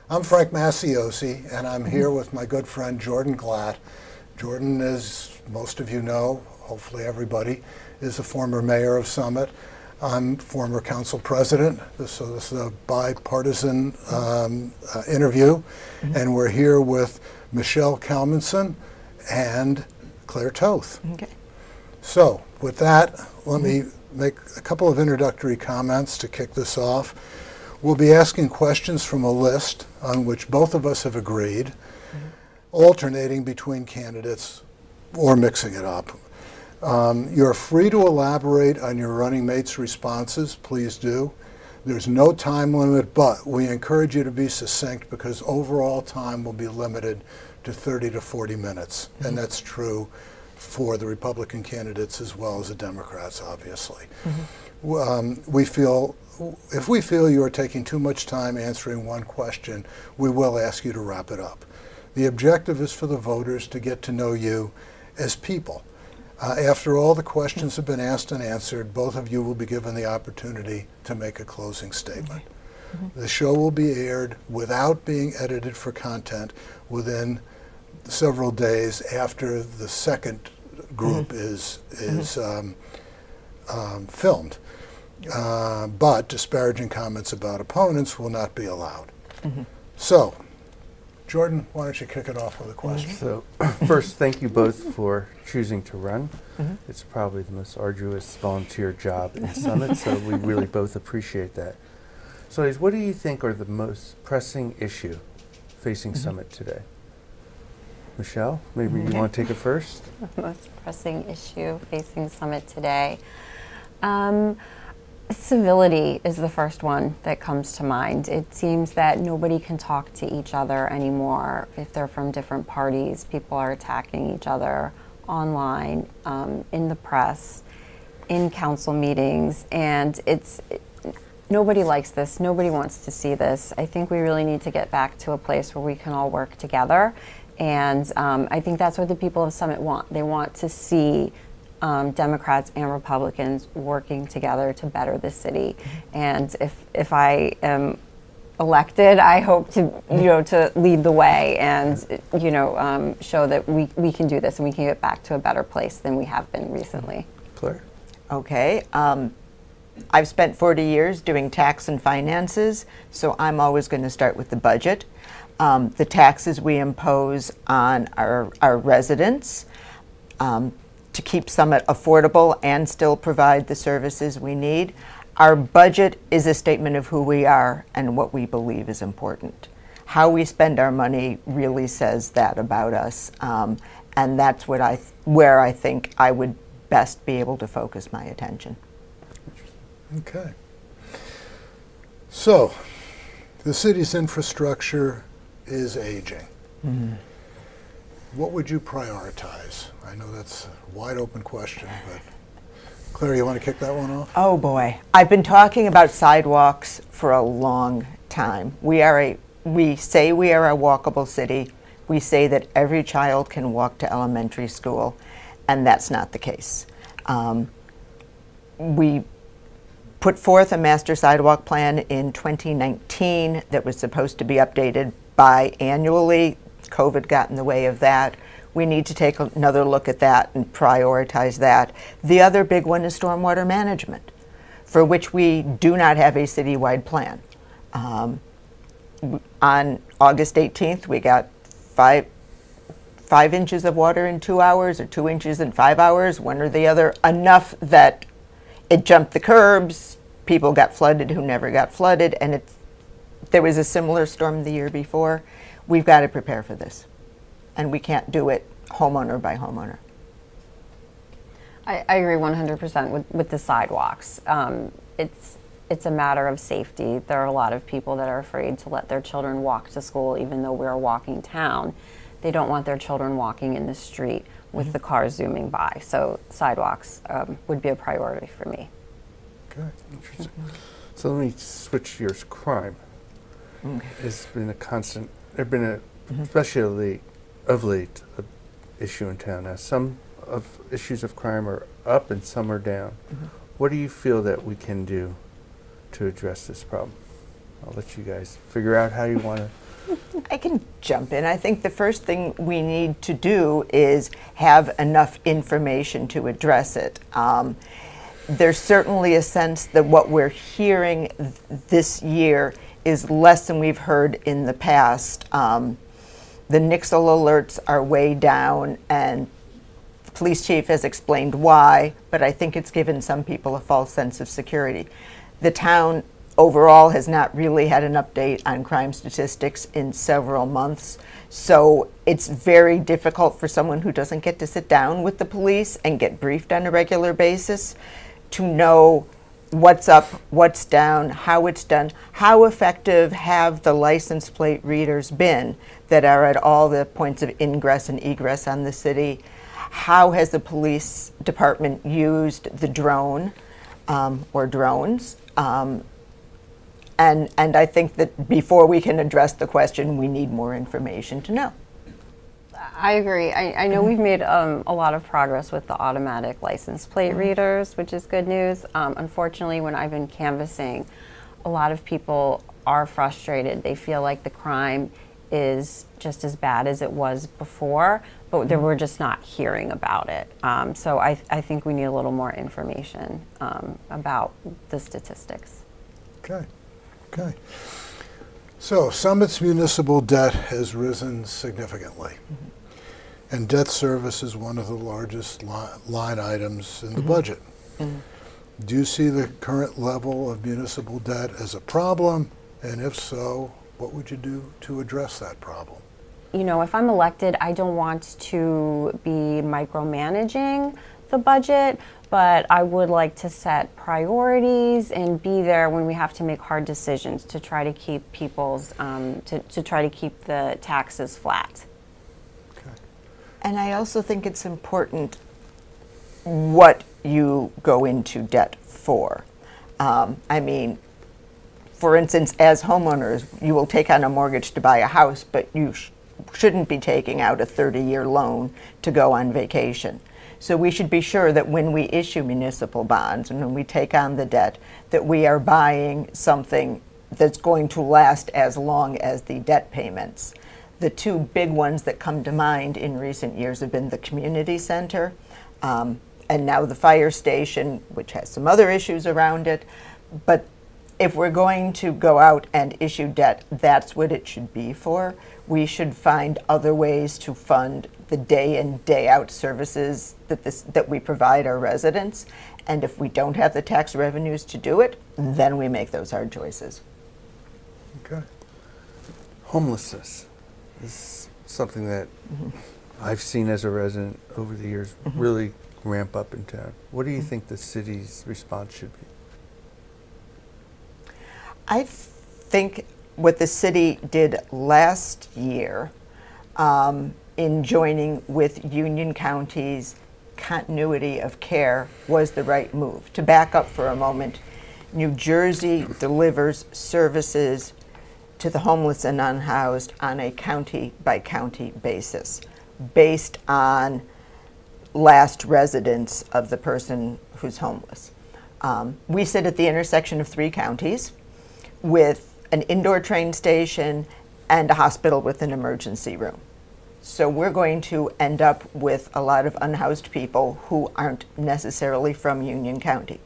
I'm Frank Masiosi, and I'm here with my good friend Jordan Glatt. Jordan, as most of you know, hopefully everybody, is a former mayor of Summit. I'm former council president, so this is a bipartisan interview. And we're here with Michelle Kalmanson and Claire Toth. Okay. So with that, let me make a couple of introductory comments to kick this off. We'll be asking questions from a list on which both of us have agreed, alternating between candidates or mixing it up. You're free to elaborate on your running mate's responses, please do. There's no time limit, but we encourage you to be succinct because overall time will be limited to 30 to 40 minutes. And that's true for the Republican candidates as well as the Democrats, obviously. If we feel you are taking too much time answering one question, we will ask you to wrap it up. The objective is for the voters to get to know you as people. After all the questions have been asked and answered, both of you will be given the opportunity to make a closing statement. The show will be aired without being edited for content within several days after the second group is filmed. But disparaging comments about opponents will not be allowed. So, Jordan, why don't you kick it off with a question? So, first, thank you both for choosing to run. It's probably the most arduous volunteer job in Summit, so we really both appreciate that. So, ladies, what do you think are the most pressing issue facing Summit today? Michelle, maybe you want to take it first? The most pressing issue facing Summit today. Civility is the first one that comes to mind. It seems that nobody can talk to each other anymore. If they're from different parties, people are attacking each other online, in the press, in council meetings, and nobody likes this. Nobody wants to see this. I think we really need to get back to a place where we can all work together, and I think that's what the people of Summit want. They want to see Democrats and Republicans working together to better the city. And if I am elected, I hope to to lead the way and show that we can do this and we can get back to a better place than we have been recently. Claire? Okay. I've spent 40 years doing tax and finances, so I'm always going to start with the budget. The taxes we impose on our residents, to keep Summit affordable and still provide the services we need. Our budget is a statement of who we are and what we believe is important. How we spend our money really says that about us, and that's where I think I would best be able to focus my attention. Okay. So, the city's infrastructure is aging. What would you prioritize? I know that's a wide open question, but Claire, you want to kick that one off? Oh boy, I've been talking about sidewalks for a long time. We say we are a walkable city. We say that every child can walk to elementary school, and that's not the case. We put forth a master sidewalk plan in 2019 that was supposed to be updated biannually. COVID got in the way of that. We need to take another look at that and prioritize that. The other big one is stormwater management, for which we do not have a citywide plan. On August 18th, we got five inches of water in 2 hours or 2 inches in 5 hours, one or the other, enough that it jumped the curbs. People got flooded who never got flooded, and there was a similar storm the year before. We've got to prepare for this, and we can't do it homeowner by homeowner. I agree 100% with the sidewalks. It's a matter of safety. There are a lot of people that are afraid to let their children walk to school, even though we're a walking town. They don't want their children walking in the street with the cars zooming by. So sidewalks would be a priority for me. Okay. Interesting. So let me switch gears. Crime has been a constant. There's been especially of late, an issue in town. Now, some of issues of crime are up and some are down. What do you feel that we can do to address this problem? I'll let you guys figure out how you want to I can jump in. I think the first thing we need to do is have enough information to address it. There's certainly a sense that what we're hearing this year is less than we've heard in the past. The Nixle alerts are way down, and the police chief has explained why, but I think it's given some people a false sense of security. The town overall has not really had an update on crime statistics in several months, so it's very difficult for someone who doesn't get to sit down with the police and get briefed on a regular basis to know what's up, what's down, how it's done, how effective have the license plate readers been that are at all the points of ingress and egress on the city. How has the police department used the drone or drones? And I think that before we can address the question, we need more information to know. I agree. I know we've made a lot of progress with the automatic license plate readers, which is good news. Unfortunately, when I've been canvassing, a lot of people are frustrated. They feel like the crime is just as bad as it was before, but we're just not hearing about it. So I think we need a little more information about the statistics. Okay. Okay. So Summit's municipal debt has risen significantly. And debt service is one of the largest line items in the budget. Do you see the current level of municipal debt as a problem? And if so, what would you do to address that problem? You know, if I'm elected, I don't want to be micromanaging the budget, but I would like to set priorities and be there when we have to make hard decisions to try to keep people's, to try to keep the taxes flat. And I also think it's important what you go into debt for. I mean, for instance, as homeowners, you will take on a mortgage to buy a house, but you shouldn't be taking out a 30-year loan to go on vacation. So we should be sure that when we issue municipal bonds and when we take on the debt, that we are buying something that's going to last as long as the debt payments. The two big ones that come to mind in recent years have been the community center and now the fire station, which has some other issues around it. But if we're going to go out and issue debt, that's what it should be for. We should find other ways to fund the day in, day out services that we provide our residents. And if we don't have the tax revenues to do it, then we make those hard choices. Okay. Homelessness is something that I've seen as a resident over the years really ramp up in town. What do you think the city's response should be? I think what the city did last year in joining with Union County's continuity of care was the right move. To back up for a moment, New Jersey delivers services to the homeless and unhoused on a county-by-county basis, based on last residence of the person who's homeless. We sit at the intersection of 3 counties with an indoor train station and a hospital with an emergency room. So we're going to end up with a lot of unhoused people who aren't necessarily from Union County.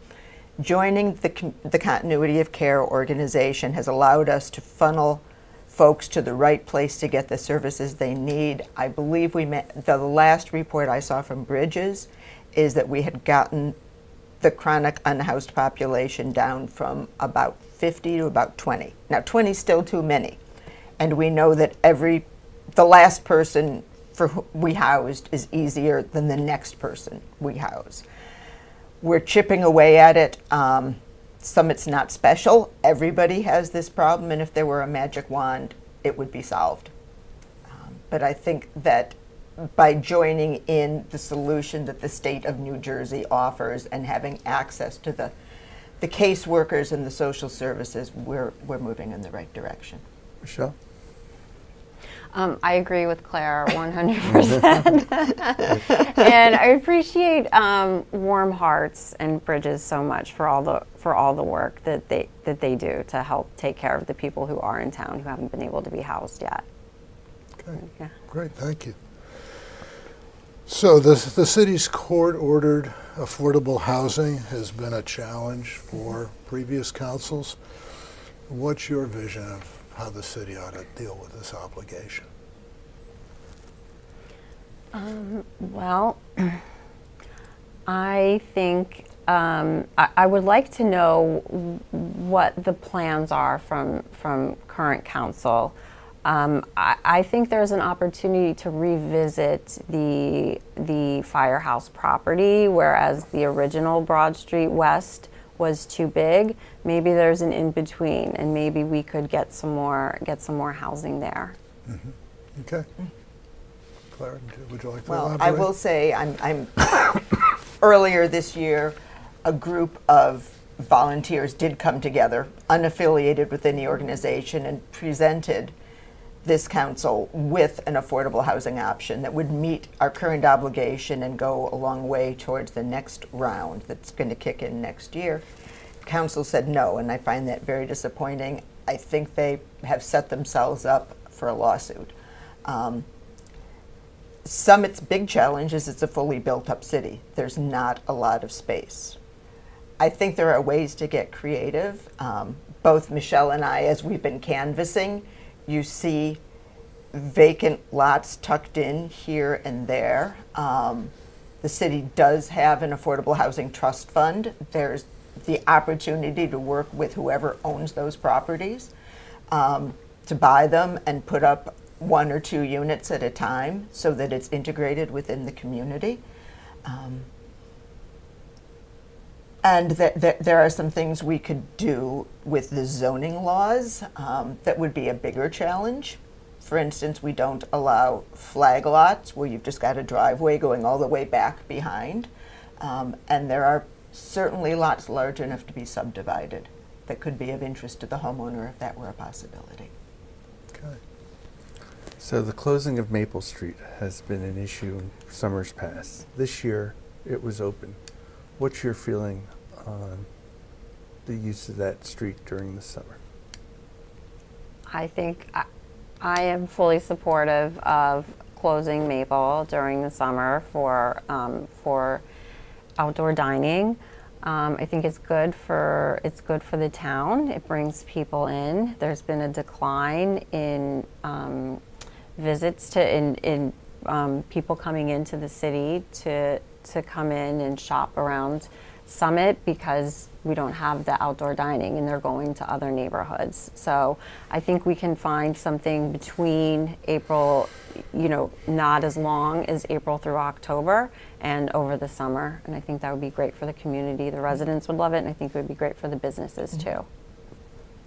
Joining the Continuity of Care organization has allowed us to funnel folks to the right place to get the services they need. I believe the last report I saw from Bridges is that we had gotten the chronic unhoused population down from about 50 to about 20. Now 20 is still too many. And we know that the last person for who we housed is easier than the next person we house. We're chipping away at it. Summit's not special. Everybody has this problem, and if there were a magic wand, it would be solved. But I think that by joining in the solution that the state of New Jersey offers and having access to the caseworkers and the social services, we're moving in the right direction. Michelle? I agree with Claire 100%. And I appreciate Warm Hearts and Bridges so much for all the work that they do to help take care of the people who are in town who haven't been able to be housed yet. Okay, Yeah. great, thank you. So the city's court-ordered affordable housing has been a challenge for previous councils. What's your vision of how the city ought to deal with this obligation? Well, I think I would like to know what the plans are from current council. I think there's an opportunity to revisit the firehouse property, whereas the original Broad Street West was too big. Maybe there's an in-between, and maybe we could get some more housing there. Mm-hmm. Okay. Claire, would you like to Well, elaborate? I will say, I'm earlier this year, a group of volunteers did come together, unaffiliated within the organization, and presented this council with an affordable housing option that would meet our current obligation and go a long way towards the next round that's going to kick in next year. Council said no, and I find that very disappointing. I think they have set themselves up for a lawsuit. Summit's big challenge is it's a fully built up city. There's not a lot of space. I think there are ways to get creative. Both Michelle and I, as we've been canvassing, you see vacant lots tucked in here and there. The city does have an affordable housing trust fund. There's the opportunity to work with whoever owns those properties to buy them and put up 1 or 2 units at a time so that it's integrated within the community. And there are some things we could do with the zoning laws that would be a bigger challenge. For instance, we don't allow flag lots where you've just got a driveway going all the way back behind. And there are certainly lots large enough to be subdivided that could be of interest to the homeowner if that were a possibility. Okay. So the closing of Maple Street has been an issue in summers past. This year, it was open. What's your feeling on the use of that street during the summer? I think I am fully supportive of closing Maple during the summer for outdoor dining. I think it's good for the town. It brings people in. There's been a decline in visits to people coming into the city to come in and shop around Summit because we don't have the outdoor dining and they're going to other neighborhoods. So I think we can find something between April, not as long as April through October and over the summer. And I think that would be great for the community. The residents would love it, and I think it would be great for the businesses too.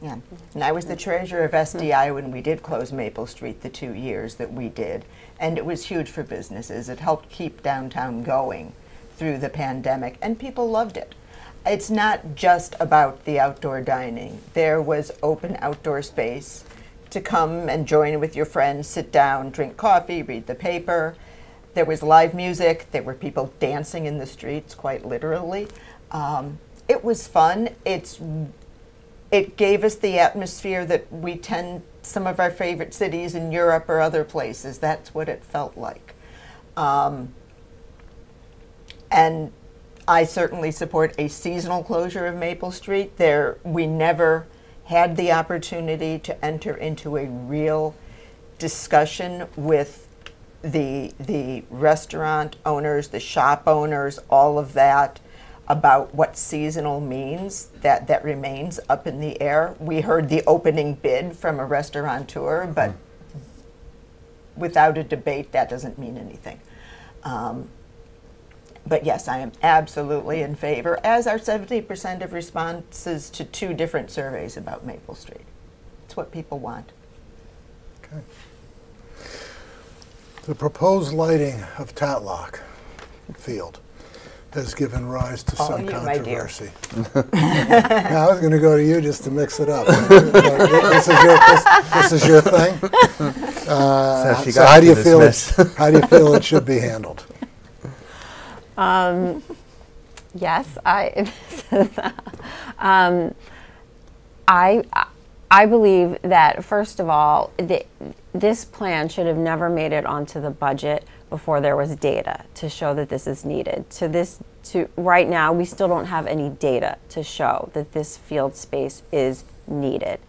Yeah, and I was the treasurer of SDI when we did close Maple Street the 2 years that we did, and it was huge for businesses. It helped keep downtown going through the pandemic, and people loved it. It's not just about the outdoor dining. There was open outdoor space to come and join with your friends, sit down, drink coffee, read the paper. There was live music. There were people dancing in the streets, quite literally. It was fun. It gave us the atmosphere that we tend, some of our favorite cities in Europe or other places, that's what it felt like. And I certainly support a seasonal closure of Maple Street. We never had the opportunity to enter into a real discussion with the restaurant owners, the shop owners, all of that, about what seasonal means. That remains up in the air. We heard the opening bid from a restaurateur, but without a debate, that doesn't mean anything. But yes, I am absolutely in favor, as are 70% of responses to 2 different surveys about Maple Street. It's what people want. Okay. The proposed lighting of Tatlock Field has given rise to some controversy. Now, I was going to go to you just to mix it up. This is your thing. how she So got how do you to this feel? mess. How do you feel it should be handled? Yes, I believe that, first of all, this plan should have never made it onto the budget before there was data to show that this is needed. Right now, we still don't have any data to show that this field space is needed.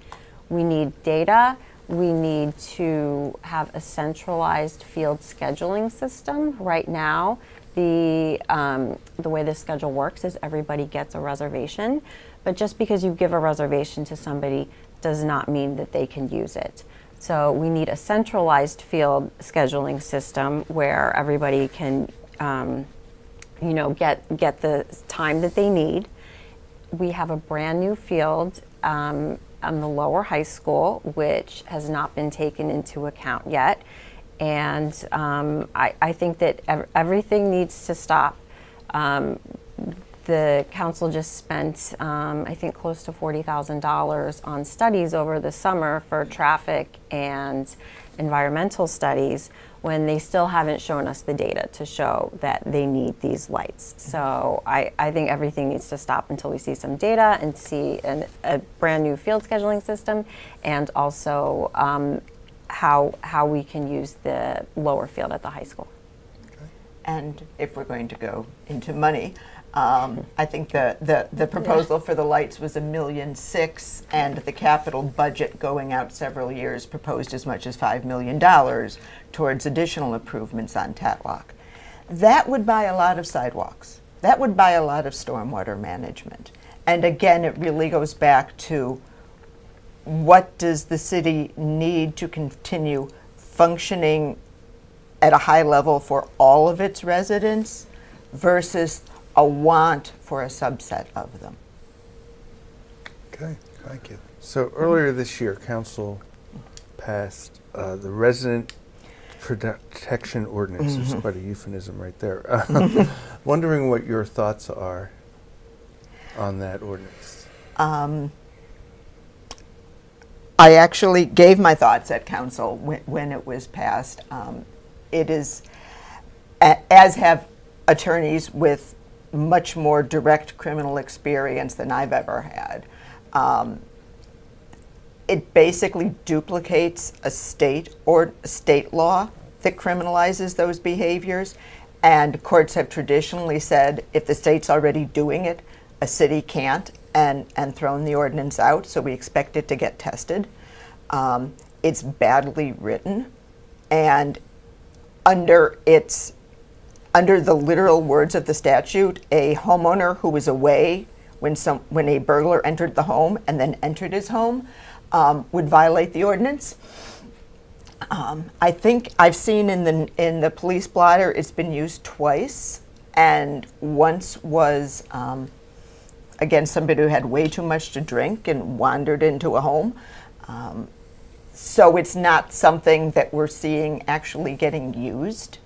We need data. We need to have a centralized field scheduling system. Right now, the way the schedule works is everybody gets a reservation, but just because you give a reservation to somebody does not mean that they can use it. So we need a centralized field scheduling system where everybody can, get the time that they need. We have a brand new field on the lower high school, which has not been taken into account yet. And I think that everything needs to stop. The council just spent, I think, close to $40,000 on studies over the summer for traffic and environmental studies when they still haven't shown us the data to show that they need these lights. So I think everything needs to stop until we see some data and see a brand new field scheduling system, and also how we can use the lower field at the high school. And if we're going to go into money, I think the proposal for the lights was $1.6 million, and the capital budget going out several years proposed as much as $5 million towards additional improvements on Tatlock. That would buy a lot of sidewalks. That would buy a lot of stormwater management. And again, it really goes back to what does the city need to continue functioning at a high level for all of its residents versus a want for a subset of them. Okay, thank you. So earlier this year, council passed the resident protection ordinance. It's quite a euphemism right there. Wondering what your thoughts are on that ordinance. I actually gave my thoughts at council when it was passed. It is, as have attorneys with much more direct criminal experience than I've ever had. It basically duplicates a state law that criminalizes those behaviors, and courts have traditionally said if the state's already doing it, a city can't, and thrown the ordinance out, so we expect it to get tested. It's badly written, and under the literal words of the statute, a homeowner who was away when a burglar entered the home and then entered his home would violate the ordinance. I think I've seen in the police blotter it's been used twice, and once was against somebody who had way too much to drink and wandered into a home. So it's not something that we're seeing actually getting used.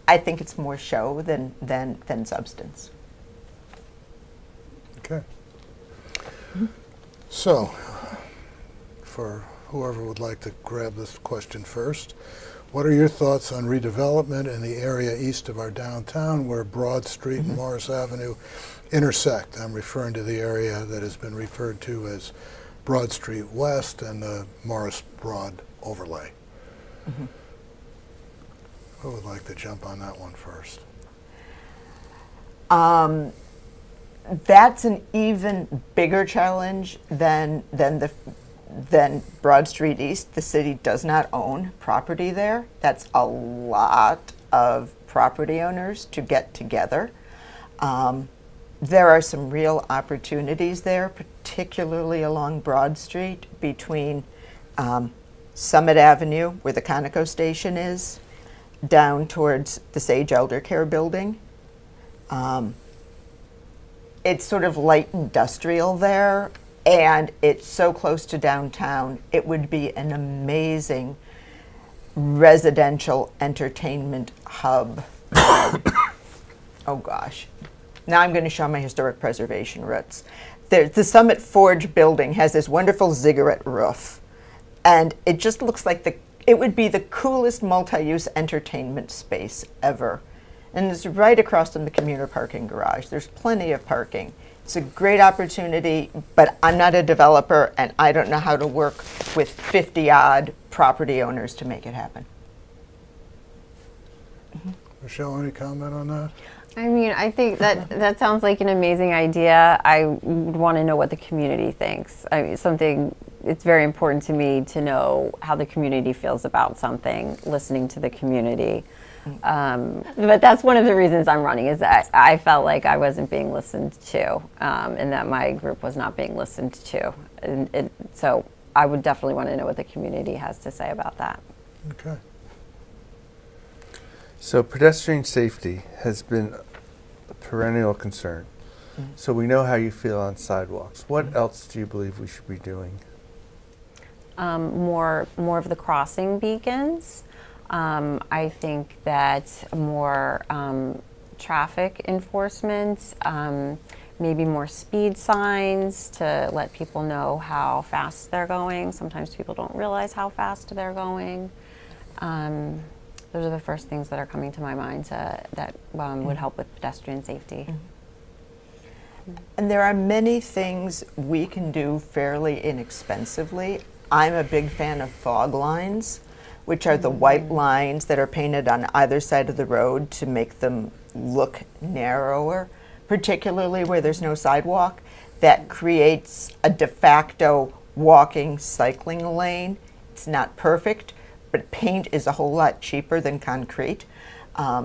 I think it's more show than substance. Okay. So, for whoever would like to grab this question first, what are your thoughts on redevelopment in the area east of our downtown where Broad Street and Morris Avenue intersect? I'm referring to the area that has been referred to as Broad Street West and the Morris Broad overlay. Who would like to jump on that one first? That's an even bigger challenge than Broad Street East. The city does not own property there. That's a lot of property owners to get together. There are some real opportunities there, particularly along Broad Street between Summit Avenue, where the Conoco station is, down towards the Sage Elder Care building. It's sort of light industrial there, and it's so close to downtown. It would be an amazing residential entertainment hub. Oh gosh. Now I'm going to show my historic preservation roots. The Summit Forge building has this wonderful ziggurat roof, And it just looks like it would be the coolest multi-use entertainment space ever. And it's right across from the commuter parking garage. There's plenty of parking. It's a great opportunity, but I'm not a developer and I don't know how to work with 50-odd property owners to make it happen. Michelle, any comment on that? I mean, I think that sounds like an amazing idea. I would want to know what the community thinks. I mean, it's very important to me to know how the community feels about something, listening to the community. But that's one of the reasons I'm running, is that I felt like I wasn't being listened to, and that my group was not being listened to. So I would definitely want to know what the community has to say about that. Okay. So pedestrian safety has been a perennial concern. So we know how you feel on sidewalks. What else do you believe we should be doing? More of the crossing beacons. I think that more traffic enforcement, maybe more speed signs to let people know how fast they're going. Sometimes people don't realize how fast they're going. Those are the first things that are coming to my mind that would help with pedestrian safety. And there are many things we can do fairly inexpensively. I'm a big fan of fog lines, which are the white lines that are painted on either side of the road to make them look narrower, particularly where there's no sidewalk. That creates a de facto walking, cycling lane. It's not perfect, but paint is a whole lot cheaper than concrete.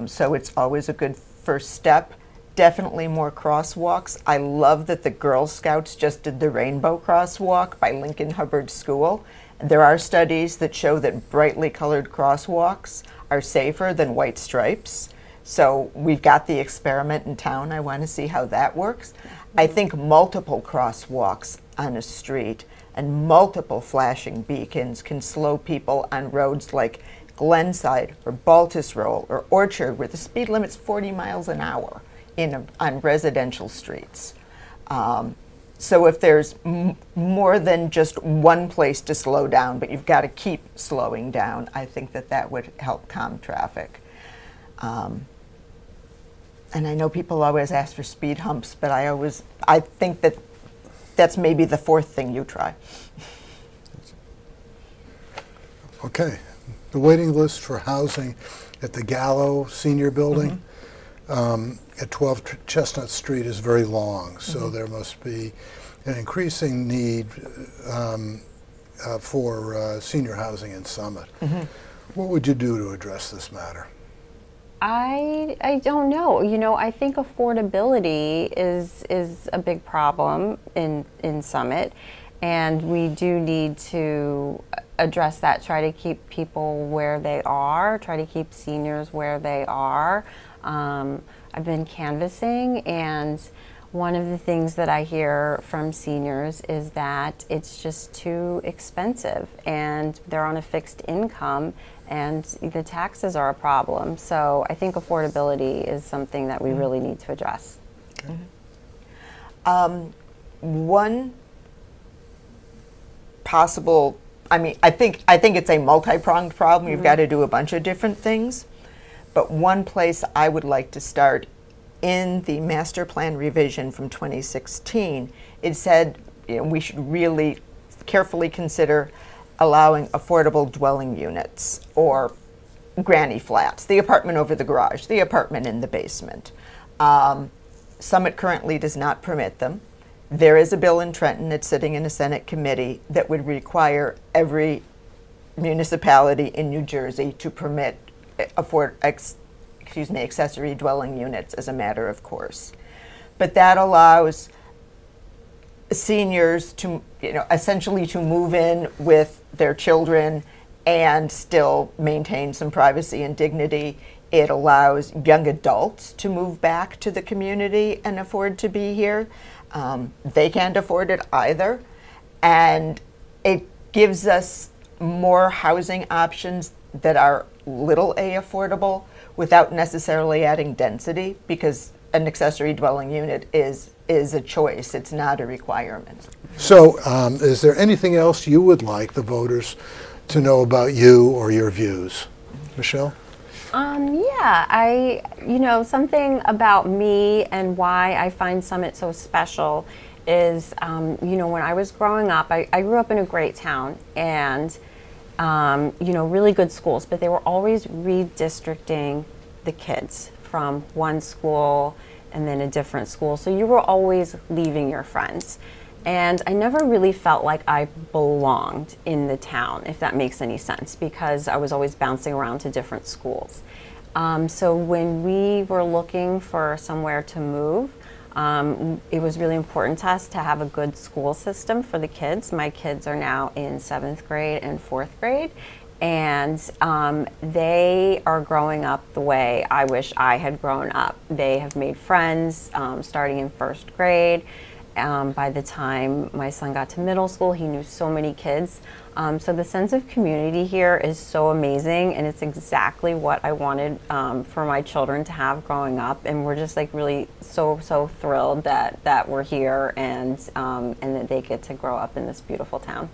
So it's always a good first step. Definitely more crosswalks. I love that the Girl Scouts just did the Rainbow Crosswalk by Lincoln Hubbard School. There are studies that show that brightly colored crosswalks are safer than white stripes. So we've got the experiment in town. I want to see how that works. I think multiple crosswalks on a street and multiple flashing beacons can slow people on roads like Glenside or Baltus Road or Orchard, where the speed limit's 40 miles an hour on residential streets. So if there's more than just one place to slow down, but you've got to keep slowing down, I think that would help calm traffic. And I know people always ask for speed humps, but I think that's maybe the fourth thing you try. Okay. The waiting list for housing at the Gallo Senior Building at 12 Chestnut Street is very long, so there must be an increasing need for senior housing in Summit. What would you do to address this matter? I don't know. You know, I think affordability is a big problem in Summit, and we do need to address that, try to keep people where they are, try to keep seniors where they are. I've been canvassing, and one of the things that I hear from seniors is that it's just too expensive, and they're on a fixed income, and the taxes are a problem. So I think affordability is something that we really need to address. One possible, I think it's a multi-pronged problem. You've got to do a bunch of different things. But one place I would like to start, in the master plan revision from 2016, it said we should really carefully consider allowing affordable dwelling units or granny flats, the apartment over the garage, the apartment in the basement. Summit currently does not permit them. There is a bill in Trenton that's sitting in a Senate committee that would require every municipality in New Jersey to permit accessory dwelling units as a matter of course. But that allows seniors to, essentially to move in with their children and still maintain some privacy and dignity. It allows young adults to move back to the community and afford to be here. They can't afford it either. And it gives us more housing options that are little A affordable without necessarily adding density, because an accessory dwelling unit is is a choice. It's not a requirement. So, is there anything else you would like the voters to know about you or your views? Michelle? Yeah, something about me and why I find Summit so special is, when I was growing up, I grew up in a great town and, really good schools, but they were always redistricting the kids from one school and then a different school. So you were always leaving your friends. And I never really felt like I belonged in the town, if that makes any sense, because I was always bouncing around to different schools. So when we were looking for somewhere to move, it was really important to us to have a good school system for the kids. My kids are now in 7th grade and 4th grade, and they are growing up the way I wish I had grown up. They have made friends starting in 1st grade. By the time my son got to middle school, he knew so many kids. So the sense of community here is so amazing, and it's exactly what I wanted for my children to have growing up. And we're just like really so thrilled that we're here and that they get to grow up in this beautiful town.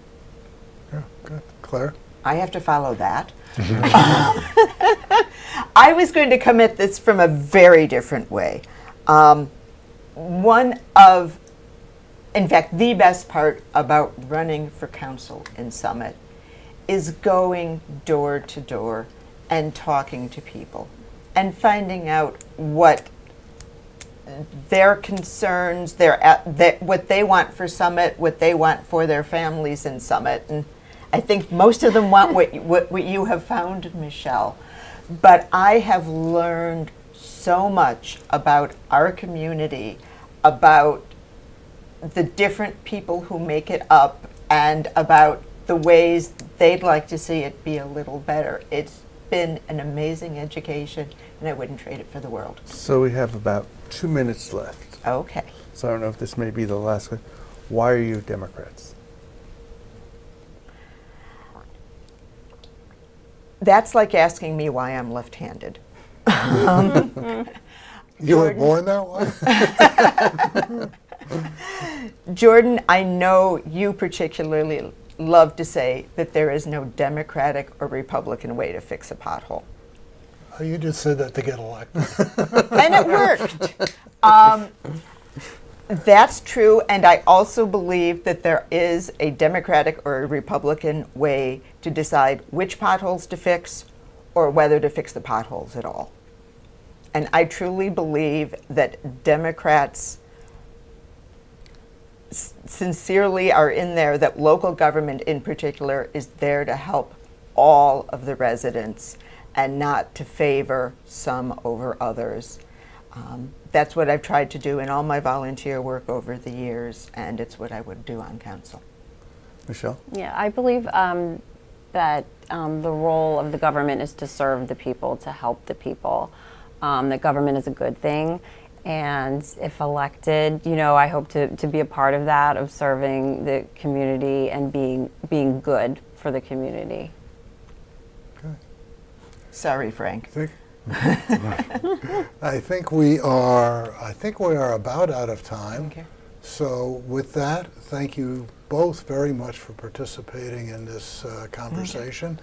Yeah, good. Claire? I have to follow that. I was going to come at this from a very different way. In fact, the best part about running for council in Summit is going door to door and talking to people and finding out what their concerns, what they want for Summit, what they want for their families in Summit. And I think most of them want what you have found, Michelle. But I have learned so much about our community, about the different people who make it up, and about the ways they'd like to see it be a little better. It's been an amazing education, and I wouldn't trade it for the world. So we have about 2 minutes left. Okay. So I don't know if this may be the last one. Why are you Democrats? That's like asking me why I'm left-handed. You were born that way? Jordan, I know you particularly love to say that there is no Democratic or Republican way to fix a pothole. Oh, you just said that to get elected. And it worked. That's true, and I also believe that there is a Democratic or a Republican way to decide which potholes to fix or whether to fix the potholes at all. And I truly believe that Democrats sincerely are in there, that local government in particular is there to help all of the residents and not to favor some over others. That's what I've tried to do in all my volunteer work over the years, and it's what I would do on council. Michelle? Yeah, I believe that the role of the government is to serve the people, to help the people. That government is a good thing. And if elected, I hope to be a part of that, of serving the community and being good for the community. Okay. Sorry, Frank. I think we are about out of time. Okay. So with that, thank you both very much for participating in this conversation.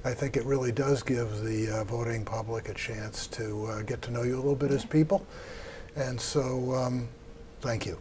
I think it really does give the voting public a chance to get to know you a little bit as people. And so, thank you.